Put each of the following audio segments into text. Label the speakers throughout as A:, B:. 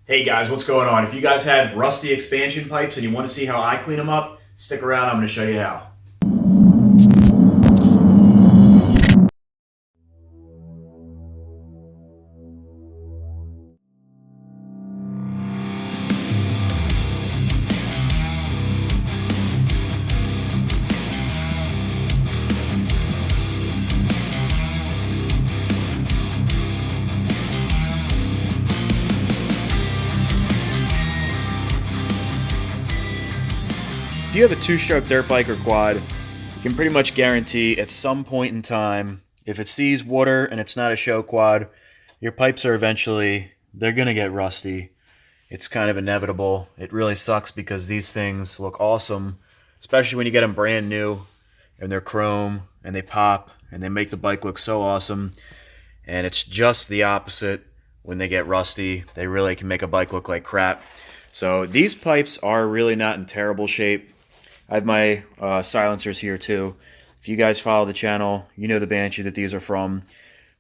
A: Hey guys, what's going on? If you guys have rusty expansion pipes and you want to see how I clean them up, stick around, I'm going to show you how. If you have a two-stroke dirt bike or quad, you can pretty much guarantee at some point in time, if it sees water and it's not a show quad, your pipes are they're going to get rusty. It's kind of inevitable. It really sucks because these things look awesome, especially when you get them brand new and they're chrome and they pop and they make the bike look so awesome. And it's just the opposite when they get rusty. They really can make a bike look like crap. So these pipes are really not in terrible shape. I have my silencers here too. If you guys follow the channel, you know the Banshee that these are from.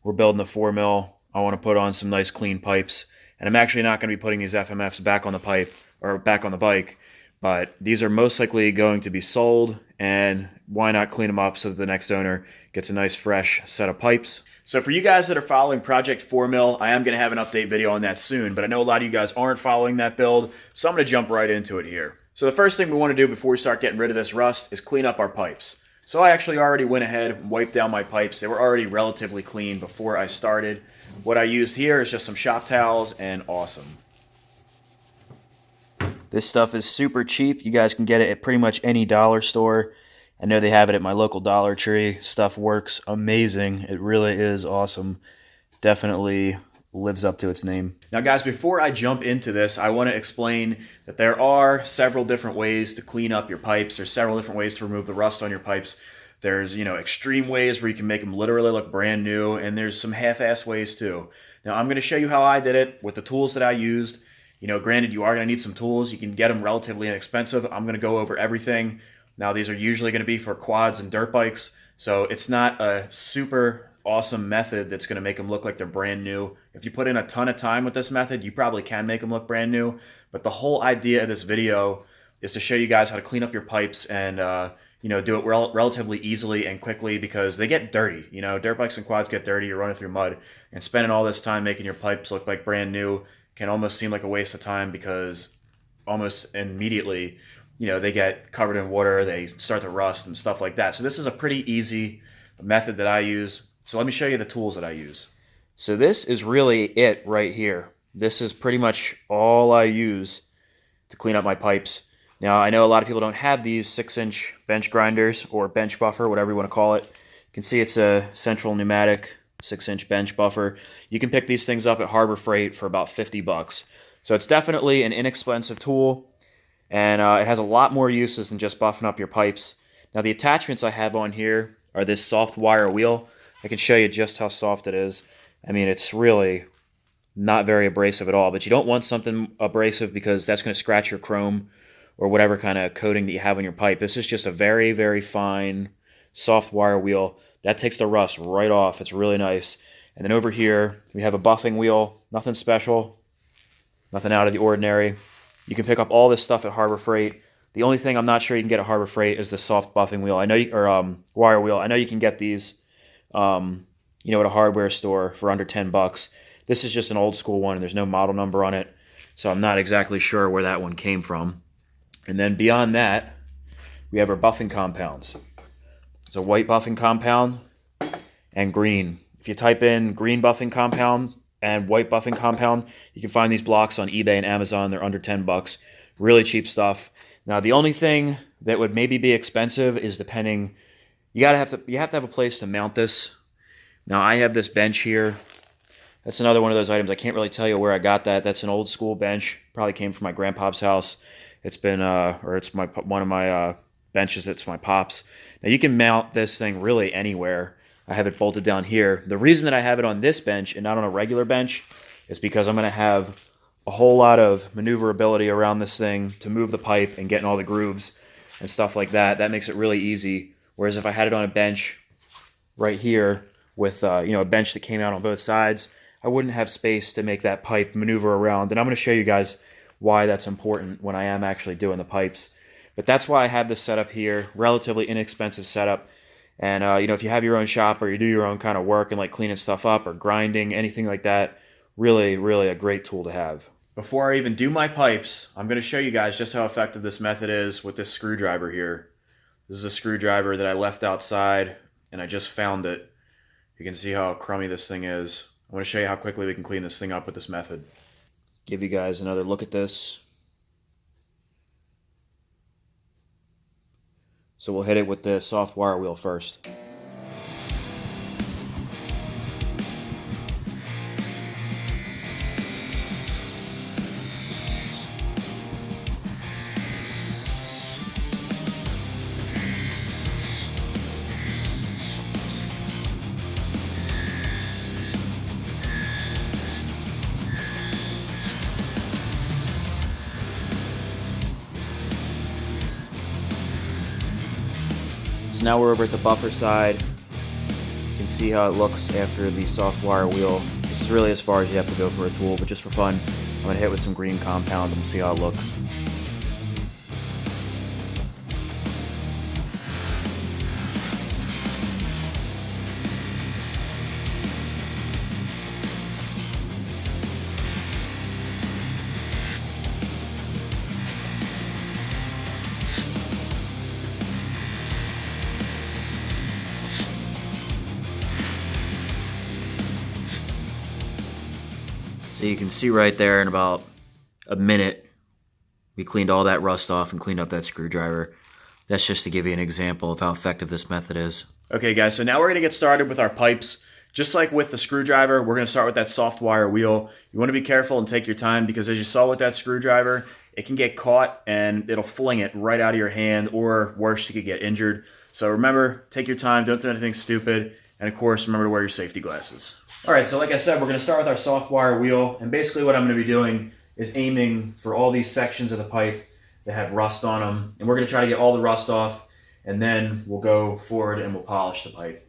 A: We're building a 4 mil. I want to put on some nice clean pipes. And I'm actually not going to be putting these FMFs back on the pipe or back on the bike. But these are most likely going to be sold, and why not clean them up so that the next owner gets a nice fresh set of pipes. So for you guys that are following Project 4 mil, I am going to have an update video on that soon, but I know a lot of you guys aren't following that build, so I'm going to jump right into it here. So the first thing we want to do before we start getting rid of this rust is clean up our pipes. So I actually already went ahead and wiped down my pipes. They were already relatively clean before I started. What I used here is just some shop towels and awesome. This stuff is super cheap. You guys can get it at pretty much any dollar store. I know they have it at my local Dollar Tree. Stuff works amazing. It really is awesome. Definitely lives up to its name. Now guys, before I jump into this, I want to explain that there are several different ways to clean up your pipes. There's several different ways to remove the rust on your pipes. There's, extreme ways where you can make them literally look brand new, and there's some half-ass ways too. Now I'm going to show you how I did it with the tools that I used. Granted, you are going to need some tools. You can get them relatively inexpensive. I'm going to go over everything. Now, these are usually going to be for quads and dirt bikes, so it's not a super awesome method that's going to make them look like they're brand new. If you put in a ton of time with this method, you probably can make them look brand new, but the whole idea of this video is to show you guys how to clean up your pipes and do it relatively easily and quickly, because they get dirty. Dirt bikes and quads get dirty. You're running through mud, and spending all this time making your pipes look like brand new can almost seem like a waste of time, because almost immediately, they get covered in water, they start to rust and stuff like that. So this is a pretty easy method that I use. So let me show you the tools that I use. So this is really it right here. This is pretty much all I use to clean up my pipes. Now, I know a lot of people don't have these 6-inch bench grinders or bench buffer, whatever you want to call it. You can see it's a central pneumatic 6-inch bench buffer. You can pick these things up at Harbor Freight for about 50 bucks. So it's definitely an inexpensive tool, and it has a lot more uses than just buffing up your pipes. Now, the attachments I have on here are this soft wire wheel. I can show you just how soft it is. I mean, it's really not very abrasive at all, but you don't want something abrasive because that's going to scratch your chrome or whatever kind of coating that you have on your pipe. This is just a very, very fine, soft wire wheel. That takes the rust right off. It's really nice. And then over here, we have a buffing wheel. Nothing special, nothing out of the ordinary. You can pick up all this stuff at Harbor Freight. The only thing I'm not sure you can get at Harbor Freight is the soft buffing wheel. I know wire wheel. I know you can get these, at a hardware store for under 10 bucks. This is just an old school one, and there's no model number on it, so I'm not exactly sure where that one came from. And then beyond that, we have our buffing compounds. It's a white buffing compound and green. If you type in green buffing compound and white buffing compound, you can find these blocks on eBay and Amazon. They're under 10 bucks. Really cheap stuff. Now, the only thing that would maybe be expensive is you have to have a place to mount this. Now, I have this bench here. That's another one of those items. I can't really tell you where I got that. That's an old school bench. Probably came from my grandpa's house. It's been, it's one of my benches. It's my pop's. Now, you can mount this thing really anywhere. I have it bolted down here. The reason that I have it on this bench and not on a regular bench is because I'm going to have a whole lot of maneuverability around this thing to move the pipe and get in all the grooves and stuff like that. That makes it really easy. Whereas if I had it on a bench right here with a bench that came out on both sides, I wouldn't have space to make that pipe maneuver around. And I'm going to show you guys why that's important when I am actually doing the pipes. But that's why I have this setup here, relatively inexpensive setup. And if you have your own shop or you do your own kind of work and like cleaning stuff up or grinding, anything like that, really, really a great tool to have. Before I even do my pipes, I'm going to show you guys just how effective this method is with this screwdriver here. This is a screwdriver that I left outside and I just found it. You can see how crummy this thing is. I want to show you how quickly we can clean this thing up with this method. Give you guys another look at this. So we'll hit it with the soft wire wheel first. So now we're over at the buffer side. You can see how it looks after the soft wire wheel. This is really as far as you have to go for a tool, but just for fun, I'm going to hit with some green compound and see how it looks. So you can see right there in about a minute, we cleaned all that rust off and cleaned up that screwdriver. That's just to give you an example of how effective this method is. Okay guys, so now we're going to get started with our pipes. Just like with the screwdriver, we're going to start with that soft wire wheel. You want to be careful and take your time because as you saw with that screwdriver, it can get caught and it'll fling it right out of your hand, or worse, you could get injured. So remember, take your time, don't do anything stupid, and of course, remember to wear your safety glasses. Alright, so like I said, we're going to start with our soft wire wheel, and basically what I'm going to be doing is aiming for all these sections of the pipe that have rust on them, and we're going to try to get all the rust off, and then we'll go forward and we'll polish the pipe.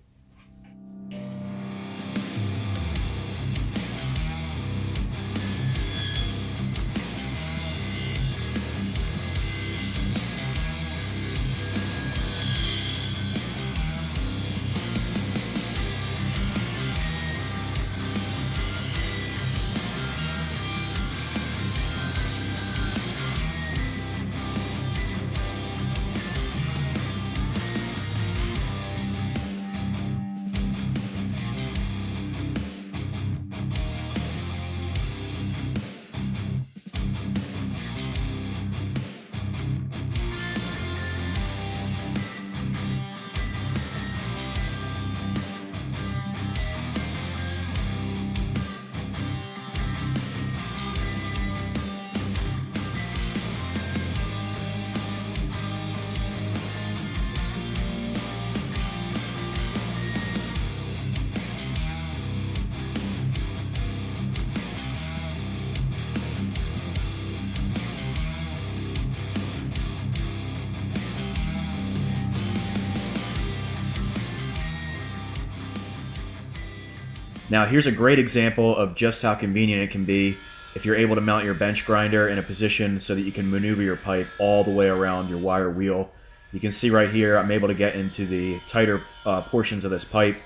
A: Now here's a great example of just how convenient it can be if you're able to mount your bench grinder in a position so that you can maneuver your pipe all the way around your wire wheel. You can see right here I'm able to get into the tighter portions of this pipe,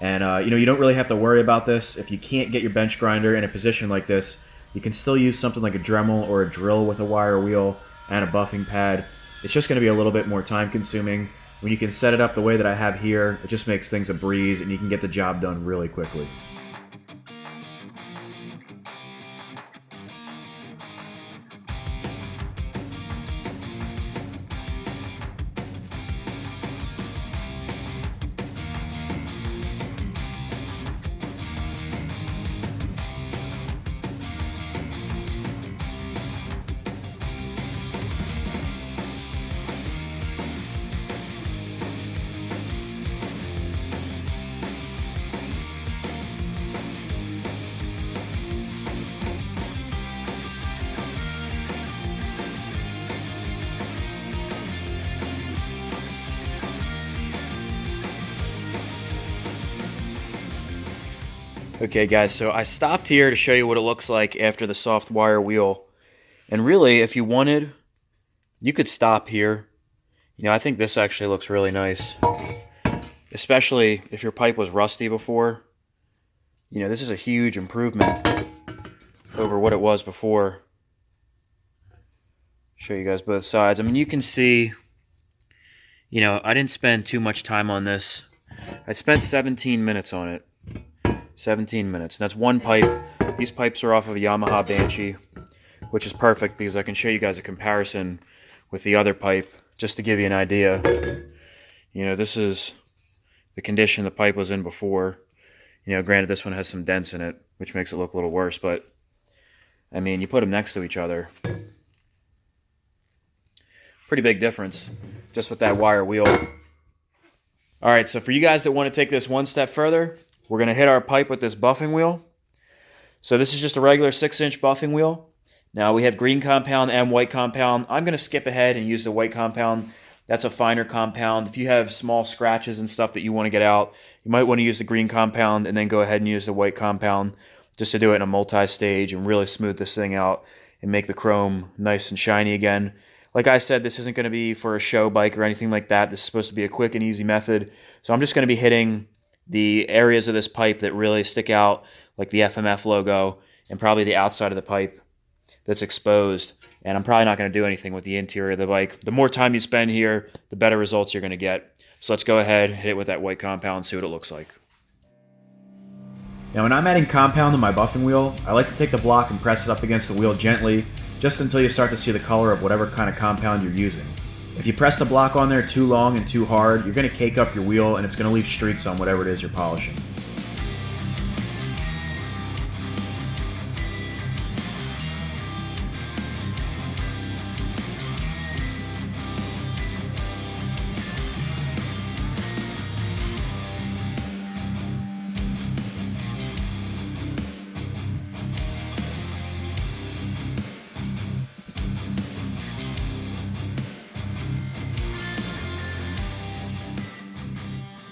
A: and you don't really have to worry about this. If you can't get your bench grinder in a position like this, you can still use something like a Dremel or a drill with a wire wheel and a buffing pad. It's just going to be a little bit more time consuming. When you can set it up the way that I have here, it just makes things a breeze and you can get the job done really quickly. Okay guys, so I stopped here to show you what it looks like after the soft wire wheel. And really, if you wanted, you could stop here. You know, I think this actually looks really nice. Especially if your pipe was rusty before. You know, this is a huge improvement over what it was before. Show you guys both sides. I mean, you can see, you know, I didn't spend too much time on this. I spent 17 minutes on it. 17 minutes. And that's one pipe. These pipes are off of a Yamaha Banshee, which is perfect because I can show you guys a comparison with the other pipe just to give you an idea. You know, this is the condition the pipe was in before. You know, granted this one has some dents in it, which makes it look a little worse, but I mean, you put them next to each other. Pretty big difference just with that wire wheel. All right, so for you guys that want to take this one step further, we're going to hit our pipe with this buffing wheel. So this is just a regular 6-inch buffing wheel. Now we have green compound and white compound. I'm going to skip ahead and use the white compound. That's a finer compound. If you have small scratches and stuff that you want to get out, you might want to use the green compound and then go ahead and use the white compound just to do it in a multi-stage and really smooth this thing out and make the chrome nice and shiny again. Like I said, this isn't going to be for a show bike or anything like that. This is supposed to be a quick and easy method. So I'm just going to be hitting the areas of this pipe that really stick out, like the FMF logo and probably the outside of the pipe that's exposed. And I'm probably not going to do anything with the interior of the bike. The more time you spend here, the better results you're going to get. So let's go ahead, hit it with that white compound, see what it looks like. Now when I'm adding compound to my buffing wheel, I like to take the block and press it up against the wheel gently, just until you start to see the color of whatever kind of compound you're using. If you press the block on there too long and too hard, you're going to cake up your wheel and it's going to leave streaks on whatever it is you're polishing.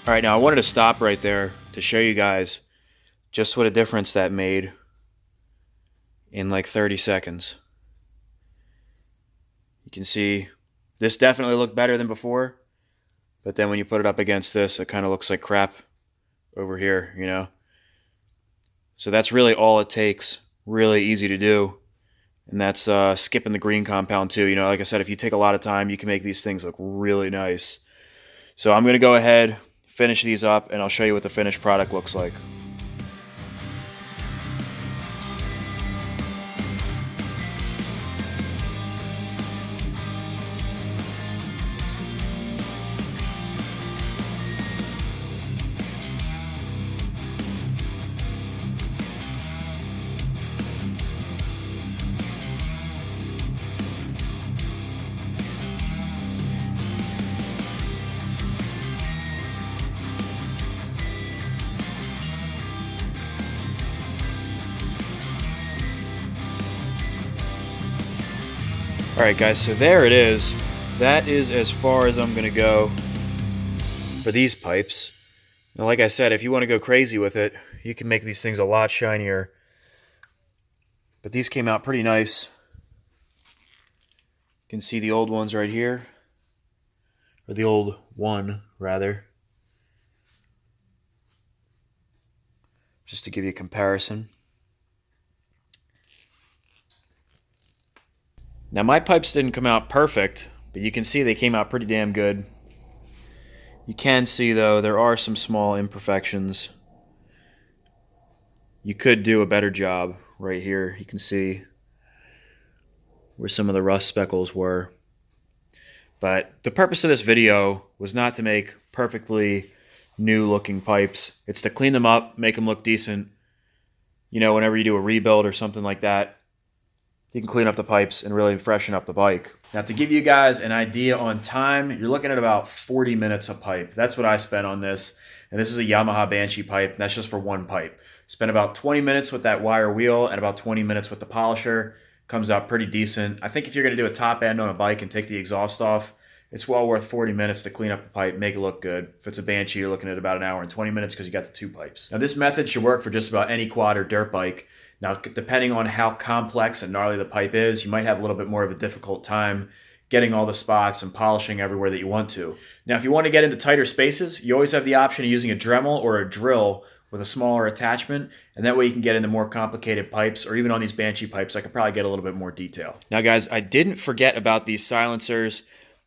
A: All right, now I wanted to stop right there to show you guys just what a difference that made in like 30 seconds. You can see this definitely looked better than before, but then when you put it up against this, it kind of looks like crap over here, you know? So that's really all it takes, really easy to do, and that's skipping the green compound too. You know, like I said, if you take a lot of time, you can make these things look really nice. So I'm going to go ahead, finish these up, and I'll show you what the finished product looks like. Alright guys, so there it is. That is as far as I'm going to go for these pipes. Now like I said, if you want to go crazy with it, you can make these things a lot shinier. But these came out pretty nice. You can see the old ones right here. Or the old one, rather. Just to give you a comparison. Now my pipes didn't come out perfect, but you can see they came out pretty damn good. You can see though, there are some small imperfections. You could do a better job right here. You can see where some of the rust speckles were. But the purpose of this video was not to make perfectly new looking pipes. It's to clean them up, make them look decent. You know, whenever you do a rebuild or something like that, you can clean up the pipes and really freshen up the bike. Now to give you guys an idea on time, you're looking at about 40 minutes a pipe. That's what I spent on this. And this is a Yamaha Banshee pipe. That's just for one pipe. Spent about 20 minutes with that wire wheel and about 20 minutes with the polisher. Comes out pretty decent. I think if you're going to do a top end on a bike and take the exhaust off, it's well worth 40 minutes to clean up a pipe, make it look good. If it's a Banshee, you're looking at about an hour and 20 minutes because you got the 2 pipes. Now this method should work for just about any quad or dirt bike. Now, depending on how complex and gnarly the pipe is, you might have a little bit more of a difficult time getting all the spots and polishing everywhere that you want to. Now, if you want to get into tighter spaces, you always have the option of using a Dremel or a drill with a smaller attachment, and that way you can get into more complicated pipes, or even on these Banshee pipes, I could probably get a little bit more detail. Now guys, I didn't forget about these silencers.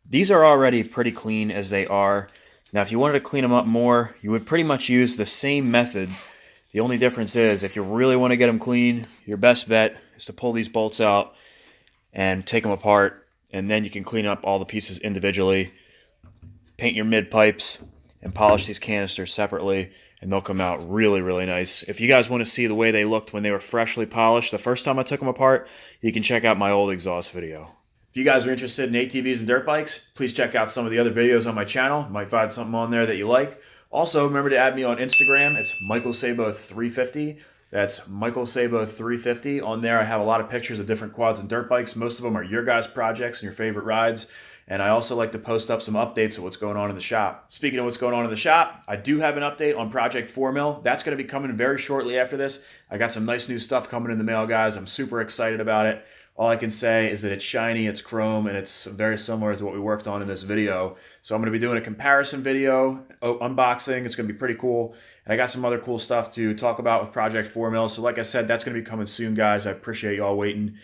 A: These are already pretty clean as they are. Now if you wanted to clean them up more, you would pretty much use the same method. The only difference is, if you really want to get them clean, your best bet is to pull these bolts out and take them apart, and then you can clean up all the pieces individually, paint your mid pipes, and polish these canisters separately, and they'll come out really, really nice. If you guys want to see the way they looked when they were freshly polished the first time I took them apart, you can check out my old exhaust video. If you guys are interested in ATVs and dirt bikes, please check out some of the other videos on my channel. You might find something on there that you like. Also, remember to add me on Instagram. It's MichaelSabo350. That's MichaelSabo350. On there, I have a lot of pictures of different quads and dirt bikes. Most of them are your guys' projects and your favorite rides. And I also like to post up some updates of what's going on in the shop. Speaking of what's going on in the shop, I do have an update on Project 4 Mil. That's going to be coming very shortly after this. I got some nice new stuff coming in the mail, guys. I'm super excited about it. All I can say is that it's shiny, it's chrome, and it's very similar to what we worked on in this video. So I'm going to be doing a comparison video, unboxing. It's going to be pretty cool. And I got some other cool stuff to talk about with Project 4 Mil. So like I said, that's going to be coming soon, guys. I appreciate you all waiting.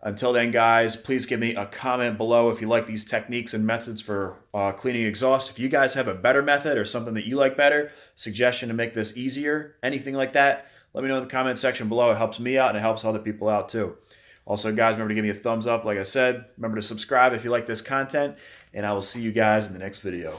A: Until then, guys, please give me a comment below if you like these techniques and methods for cleaning exhaust. If you guys have a better method or something that you like better, suggestion to make this easier, anything like that, let me know in the comment section below. It helps me out and it helps other people out too. Also, guys, remember to give me a thumbs up, like I said. Remember to subscribe if you like this content, and I will see you guys in the next video.